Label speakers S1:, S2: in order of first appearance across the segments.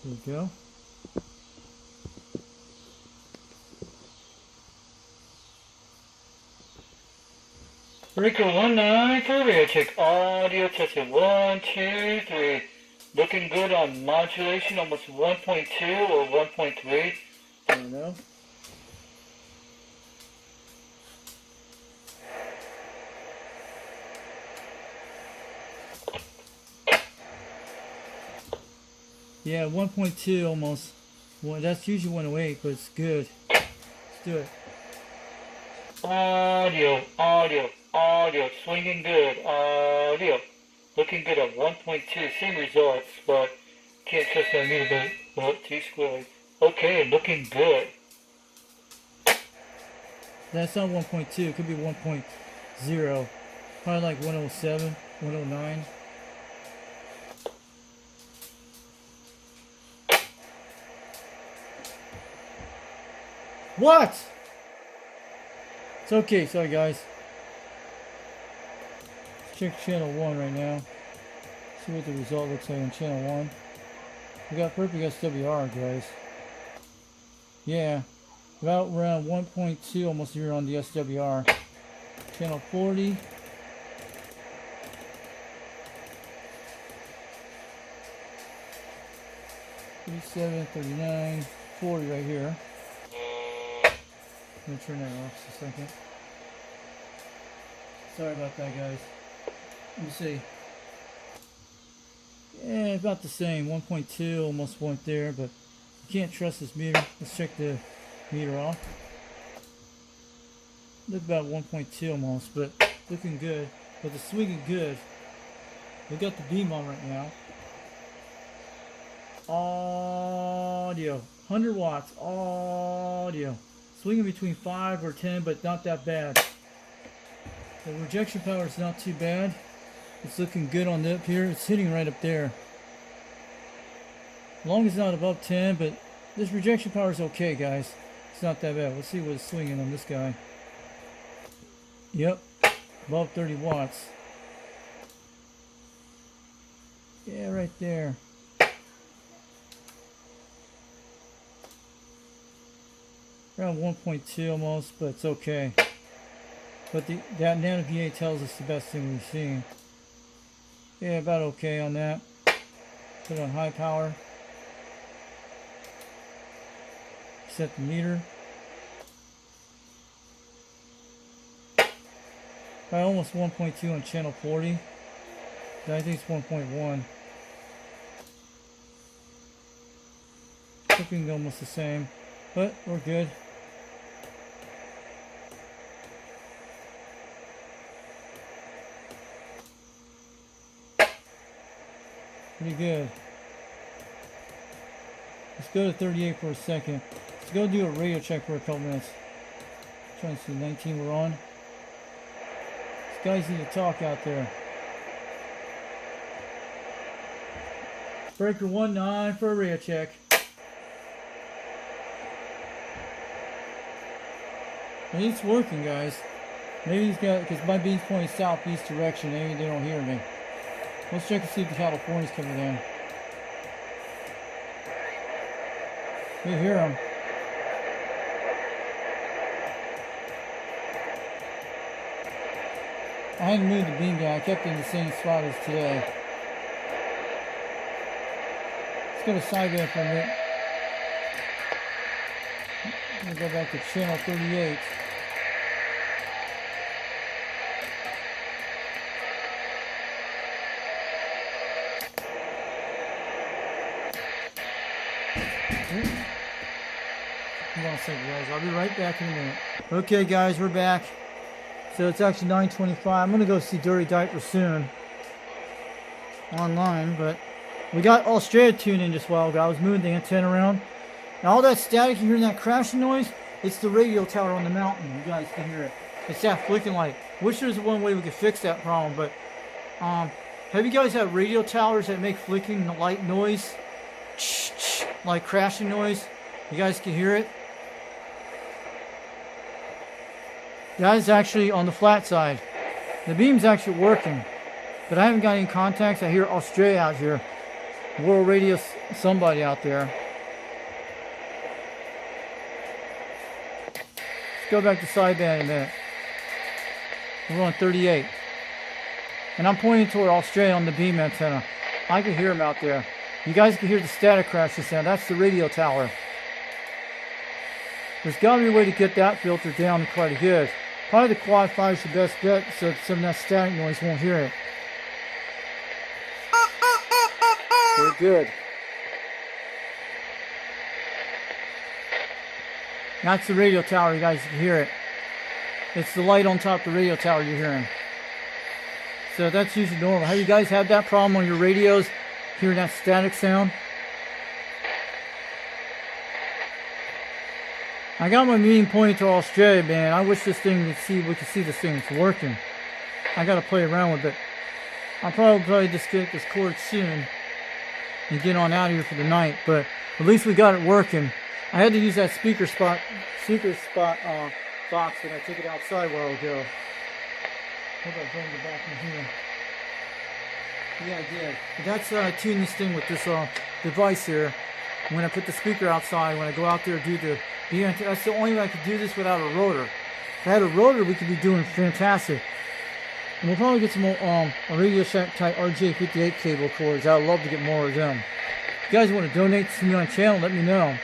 S1: There you go. Breaker 19 for radio check. Audio testing. 1, 2, 3. Looking good on modulation, almost 1.2 or 1.3. I don't know. Yeah, 1.2 almost. Well, that's usually 108, but it's good. Let's do it. Audio, swinging good. Audio, looking good at 1.2. Same results, but can't trust that meter, but T-squared. Okay, looking good. That's not 1.2. It could be 1.0. Probably like 107, 109. What? It's okay, sorry guys. Let's check channel 1 right now. See what the result looks like on channel 1. We got perfect SWR, guys. Yeah, about around 1.2, almost here on the SWR. Channel 40. $37, $39, $40 right here. I'm going to turn that off just a second. Sorry about that, guys. Let me see. Yeah, about the same. 1.2, almost went there, but you can't trust this meter. Let's check the meter off. Look about 1.2 almost, but looking good. But the swinging good. We got the beam on right now. Audio. 100 watts. Audio. Swinging between 5 or 10, but not that bad. The rejection power is not too bad. It's looking good on the up here. It's hitting right up there. As long as it's not above 10, but this rejection power is okay, guys. It's not that bad. Let's see what it's swinging on this guy. Yep, above 30 watts. Yeah, right there. Around 1.2 almost, but it's okay. But that nano VA tells us the best thing we've seen. Yeah, about okay on that. Put it on high power. Set the meter. By almost 1.2 on channel 40. I think it's 1.1. Looking almost the same, but we're good. Pretty good. Let's go to 38 for a second. Let's go do a radio check for a couple minutes. Trying to see 19 we're on. These guys need to talk out there. Breaker 19 for a radio check. And it's working, guys. Maybe he's got, because my beam's pointing southeast direction, maybe they don't hear me. Let's check and see if the California's coming in. We hear them. I hadn't moved the beam down. I kept it in the same spot as today. Let's go to sideband for a minute. I'm going to go back to channel 38. Hold on a second, guys. I'll be right back in a minute. Okay, guys, we're back. So it's actually 9:25. I'm going to go see Dirty Diaper soon online, but we got Australia tuned in just a while ago. I was moving the antenna around. And all that static, you hear that crashing noise? It's the radio tower on the mountain. You guys can hear it. It's that flicking light. Wish there was one way we could fix that problem, but have you guys had radio towers that make flicking light noise? Like crashing noise? You guys can hear it? Guys, actually on the flat side. The beam's actually working, but I haven't got any contacts. I hear Australia out here. World Radio somebody out there. Let's go back to sideband in a minute. We're on 38. And I'm pointing toward Australia on the beam antenna. I can hear them out there. You guys can hear the static crash sound. That's the radio tower. There's got to be a way to get that filter down quite good. Probably the quad 5 is the best bet so some of that static noise won't hear it. We're good. That's the radio tower, you guys can hear it. It's the light on top of the radio tower you're hearing. So that's usually normal. Have you guys had that problem on your radios, hearing that static sound? I got my meeting pointed to Australia, man. I wish this thing we could see this thing. It's working. I gotta play around with it. I'll probably disconnect this cord soon and get on out of here for the night. But at least we got it working. I had to use that speaker spot box when I took it outside a while ago. Hope I bring it back in here. Yeah, I did. But that's I tuned this thing with this device here. When I put the speaker outside, when I go out there and do the that's the only way I could do this without a rotor. If I had a rotor, we could be doing fantastic. And we'll probably get some more a Radio Shack type RJ58 cable cords. I'd love to get more of them. If you guys want to donate to me on the channel, let me know.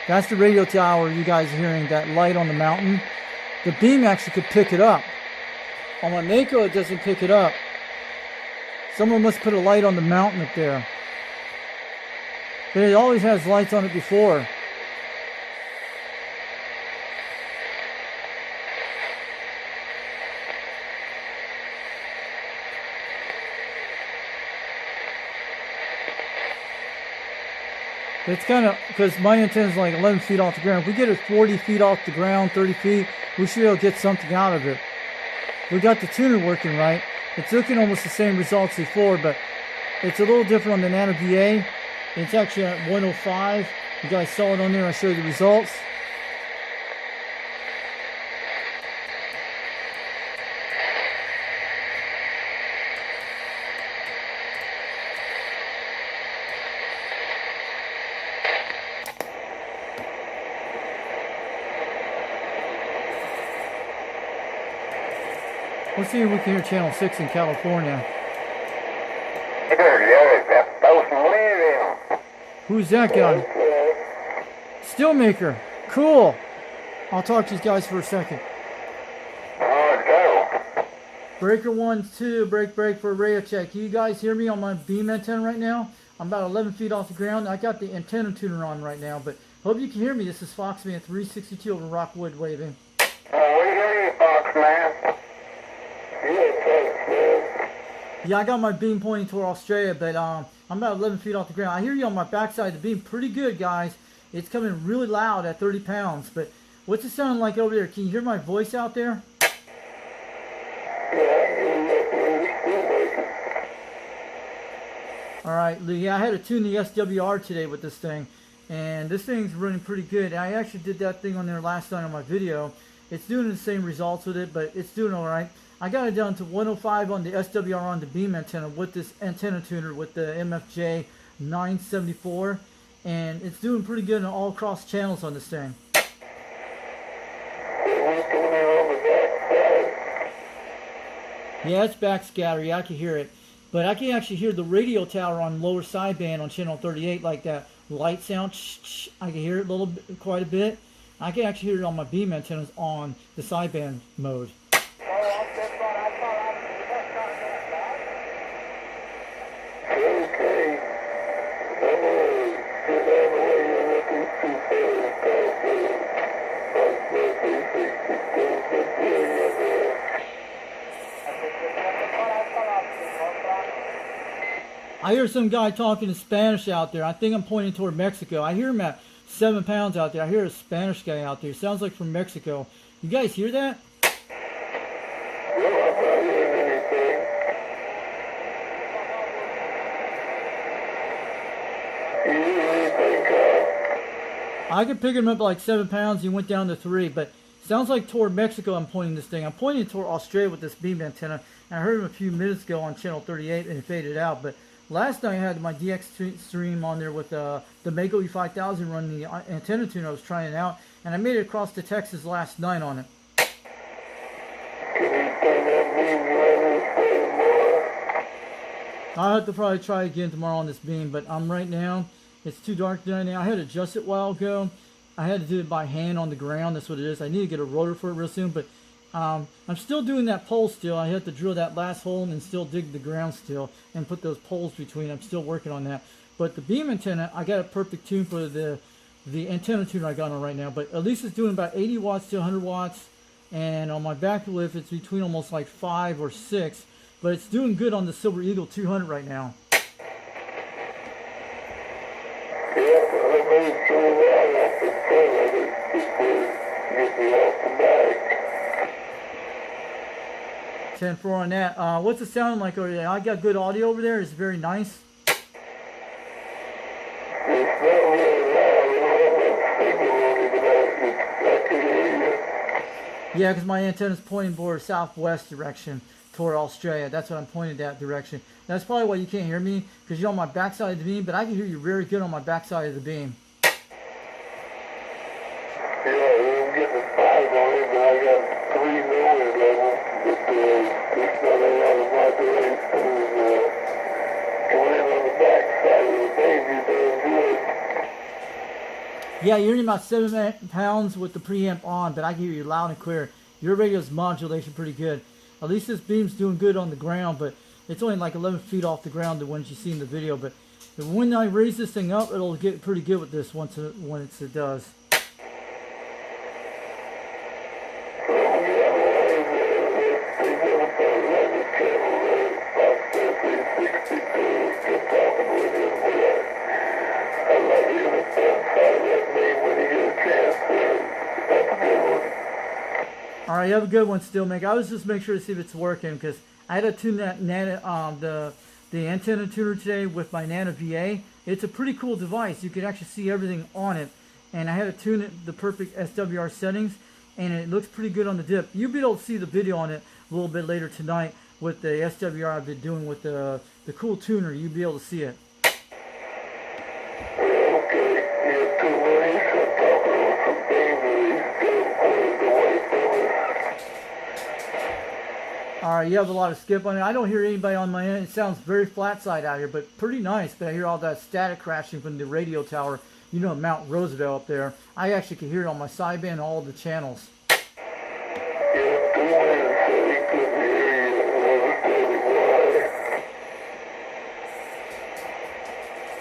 S1: That's the radio tower you guys are hearing, that light on the mountain. The beam actually could pick it up. On my Mako, it doesn't pick it up. Someone must put a light on the mountain up there. But it always has lights on it before. It's kind of, because my antenna is like 11 feet off the ground. If we get it 40 feet off the ground, 30 feet, we should be able to get something out of it. We got the tuner working right. It's looking almost the same results before, but it's a little different on the Nano BA. It's actually at 105. You guys saw it on there. I showed you the results. Let's see if we can hear channel 6 in California. Who's that guy? Steelmaker. Cool. I'll talk to you guys for a second. Breaker 1, 2, break for radio check. Can you guys hear me on my beam antenna right now? I'm about 11 feet off the ground. I got the antenna tuner on right now, but hope you can hear me. This is Foxman 362 over Rockwood waving.
S2: We hear you, Foxman.
S1: Yeah, I got my beam pointing toward Australia, but I'm about 11 feet off the ground. I hear you on my backside of the beam pretty good, guys. It's coming really loud at 30 pounds, but what's it sounding like over there? Can you hear my voice out there? Alright, yeah, I had to tune the SWR today with this thing, and this thing's running pretty good. I actually did that thing on there last night on my video. It's doing the same results with it, but it's doing alright. I got it down to 105 on the SWR on the beam antenna with this antenna tuner with the MFJ-974, and it's doing pretty good on all cross channels on this thing. Yeah, it's backscatter. Yeah, I can hear it. But I can actually hear the radio tower on lower sideband on channel 38, like that light sound. I can hear it quite a bit. I can actually hear it on my beam antennas on the sideband mode. I hear some guy talking in Spanish out there. I think I'm pointing toward Mexico. I hear him at 7 pounds out there. I hear a Spanish guy out there. Sounds like from Mexico. You guys hear that? I could pick him up like 7 pounds. He went down to 3, but Sounds like toward Mexico I'm pointing this thing. I'm pointing toward Australia with this beam antenna. And I heard him a few minutes ago on channel 38 and it faded out. But last night I had my DX stream on there with the Mako E5000 running the antenna tuner I was trying out. And I made it across to Texas last night on it. I'll have to probably try again tomorrow on this beam, but I'm right now, it's too dark right now. I had to adjust it a while ago. I had to do it by hand on the ground. That's what it is. I need to get a rotor for it real soon, but I'm still doing that pole still. I have to drill that last hole and still dig the ground still and put those poles between. I'm still working on that. But the beam antenna, I got a perfect tune for the antenna tuner I got on right now. But at least it's doing about 80 watts to 100 watts. And on my back lift, it's between almost like 5 or 6. But it's doing good on the Silver Eagle 200 right now. Yeah, 10-4 on that. What's it sounding like over there? I got good audio over there. It's very nice. Yeah, because my antenna's pointing toward southwest direction toward Australia. That's what I'm pointing that direction. That's probably why you can't hear me, because you're on my backside of the beam, but I can hear you very good on my backside of the beam.
S2: Yeah, I'm getting a 5 on it, but I got 3 noise levels. It's not a lot of modulation. Going in on the backside of the beam, you're doing good.
S1: Yeah, you're in about 7 pounds with the preamp on, but I can hear you loud and clear. Your radio's modulation pretty good. At least this beam's doing good on the ground, but it's only like 11 feet off the ground, the ones you see in the video. But when I raise this thing up, it'll get pretty good with this once it does. Alright, you have a good one still, Mick. I was just making sure to see if it's working, because I had to tune that the antenna tuner today with my Nano VA. It's a pretty cool device. You can actually see everything on it. And I had to tune it the perfect SWR settings, and it looks pretty good on the dip. You'll be able to see the video on it a little bit later tonight with the SWR I've been doing with the cool tuner. You'll be able to see it. Alright, you have a lot of skip on it. I don't hear anybody on my end. It sounds very flat side out here, but pretty nice. But I hear all that static crashing from the radio tower, you know, Mount Roosevelt up there. I actually can hear it on my sideband and all the channels.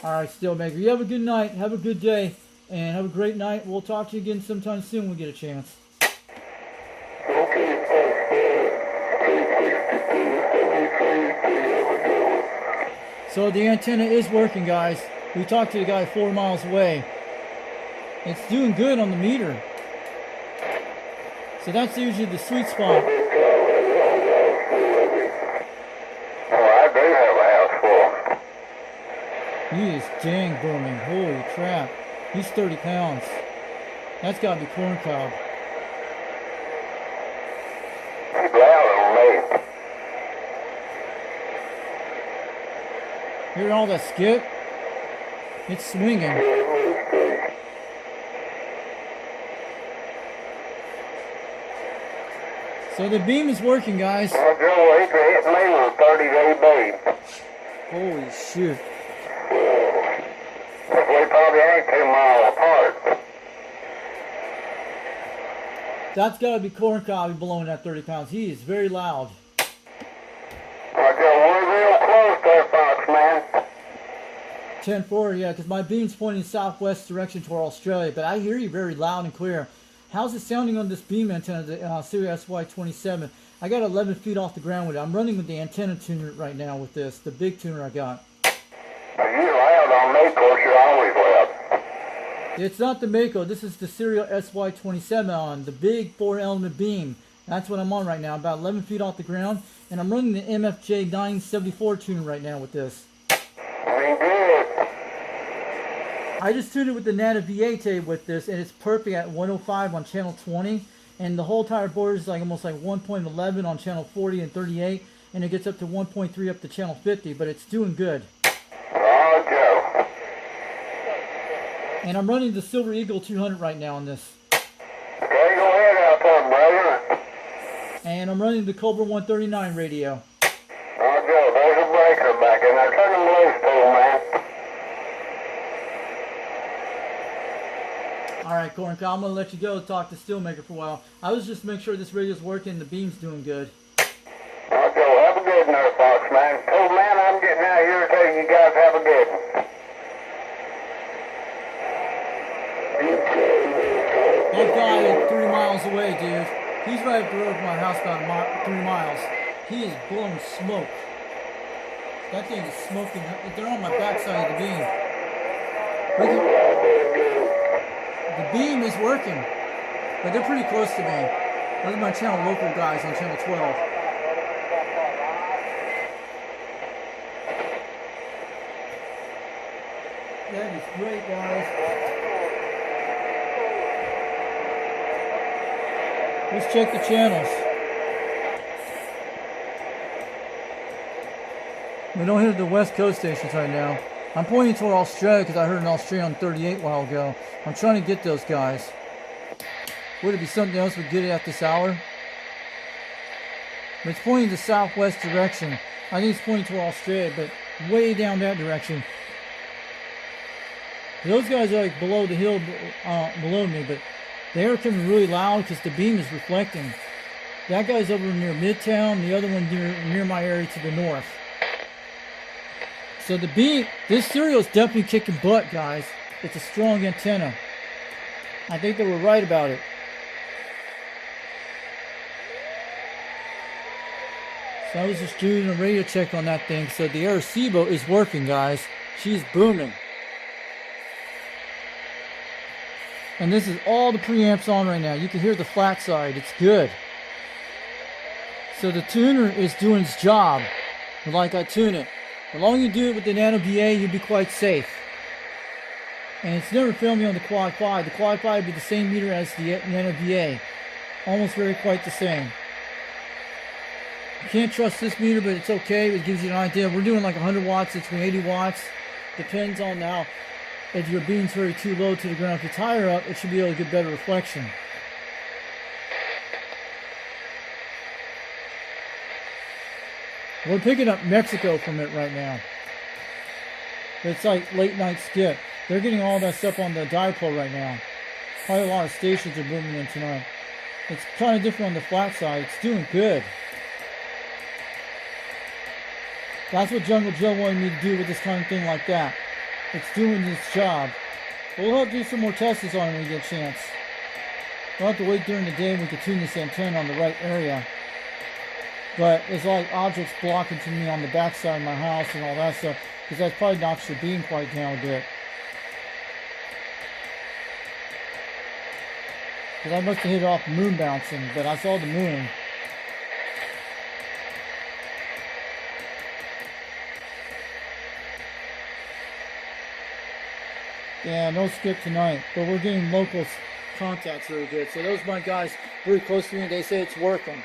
S1: Alright, Steelmaker, you have a good night, have a good day, and have a great night. We'll talk to you again sometime soon when we get a chance. So the antenna is working, guys. We talked to the guy 4 miles away. It's doing good on the meter. So that's usually the sweet spot.
S2: Oh, I do have a house full.
S1: He is dang booming. Holy crap. He's 30 pounds. That's got to be corn cob.
S2: He's loud on me.
S1: Hear all that skip? It's swinging. So the beam is working, guys.
S2: Well, Joe, he could hit me with a 30-day beam.
S1: Holy shoot.
S2: We probably ain't 2 miles apart.
S1: That's got to be corn cob blowing that 30 pounds. He is very loud.
S2: Well, Joe, we're real close there, Fox, man.
S1: 10-4, yeah, because my beam's pointing southwest direction toward Australia, but I hear you very loud and clear. How's it sounding on this beam antenna, the Sirio SY27? I got 11 feet off the ground with it. I'm running with the antenna tuner right now with this, the big tuner I got.
S2: You're loud on me, of course, you're always loud.
S1: It's not the Mako. This is the Sirio SY27 on, the big 4-element beam. That's what I'm on right now, about 11 feet off the ground, and I'm running the MFJ-974 tuner right now with this. I just tuned it with the Nano VA tape with this, and it's perfect at 105 on channel 20, and the whole entire board is like almost like 1.11 on channel 40 and 38, and it gets up to 1.3 up to channel 50, but it's doing good.
S2: Roger.
S1: And I'm running the Silver Eagle 200 right now on this.
S2: Okay, go ahead out there, brother.
S1: And I'm running the Cobra 139 radio.
S2: Roger, there's a breaker back in there. Turn them loose, too, man.
S1: Alright, Corn Cow, I'm going to let you go talk to Steelmaker for a while. I was just making sure this radio's working and the beam's doing good.
S2: Roger, have a good one there, Fox, man. Oh, man, I'm getting out here to tell you guys have a good one.
S1: That guy is 3 miles away, dude. He's right up the road from my house about 3 miles. He is blowing smoke. That thing is smoking. They're on my backside of the beam. The beam is working, but they're pretty close to me. Those are my channel local guys on channel 12. That is great, guys. Let's check the channels. We don't hit the West Coast stations right now. I'm pointing toward Australia because I heard an Australian 38 a while ago. I'm trying to get those guys. Would it be something else we get it at this hour? But it's pointing the southwest direction. I think it's pointing toward Australia, but way down that direction. Those guys are like below the hill, below me, but they are coming really loud because the beam is reflecting. That guy's over near Midtown, the other one near my area to the north. So the beam, this Sirio is definitely kicking butt, guys. It's a strong antenna. I think they were right about it. So I was just doing a radio check on that thing. So the Arecibo is working, guys. She's booming. And this is all the preamps on right now. You can hear the flat side. It's good. So the tuner is doing its job. Like I tune it. As long as you do it with the Nano BA, you'll be quite safe. And it's never failed me on the Quad 5. The Quad 5 will be the same meter as the Nano BA. Almost very quite the same. You can't trust this meter, but it's okay. It gives you an idea. We're doing like 100 watts, it's 80 watts. Depends on now if your beam's very too low to the ground. If it's higher up, it should be able to get better reflection. We're picking up Mexico from it right now. It's like late night skip. They're getting all that stuff on the dipole right now. Probably a lot of stations are booming in tonight. It's kind of different on the flat side. It's doing good. That's what Jungle Joe wanted me to do with this kind of thing like that. It's doing its job. We'll have to do some more tests on it when we get a chance. We'll have to wait during the day and we can tune this antenna on the right area. But there's like objects blocking to me on the backside of my house and all that stuff, because that probably knocks your beam quite down a bit. Because I must have hit off moon bouncing, but I saw the moon. Yeah, no skip tonight, but we're getting local contacts really good. So those are my guys very close to me. They say it's working.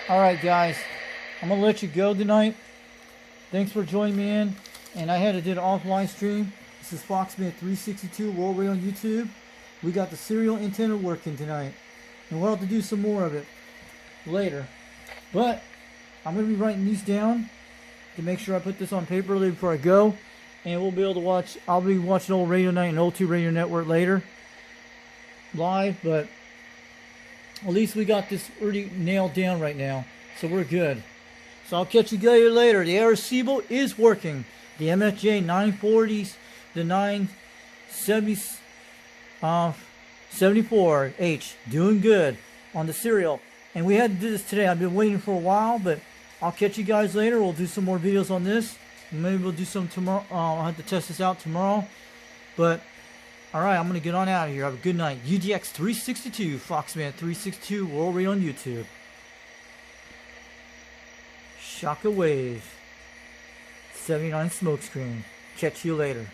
S1: Alright guys, I'm going to let you go tonight. Thanks for joining me in. And I had to do an offline stream. This is FoxMan362 World Radio on YouTube. We got the serial antenna working tonight. And we'll have to do some more of it later. But I'm going to be writing these down to make sure I put this on paper before I go. And we'll be able to watch, I'll be watching Old Radio Night and Old 2 Radio Network later. Live, but at least we got this already nailed down right now, so we're good. So I'll catch you guys later. The Arecibo is working. The MFJ-940s, the 974H, doing good on the Sirio. And we had to do this today. I've been waiting for a while, but I'll catch you guys later. We'll do some more videos on this. Maybe we'll do some tomorrow. I'll have to test this out tomorrow. But alright, I'm going to get on out of here. Have a good night. UDX362, FoxMan362, World Radio on YouTube. Shockwave. 79 Smokescreen. Catch you later.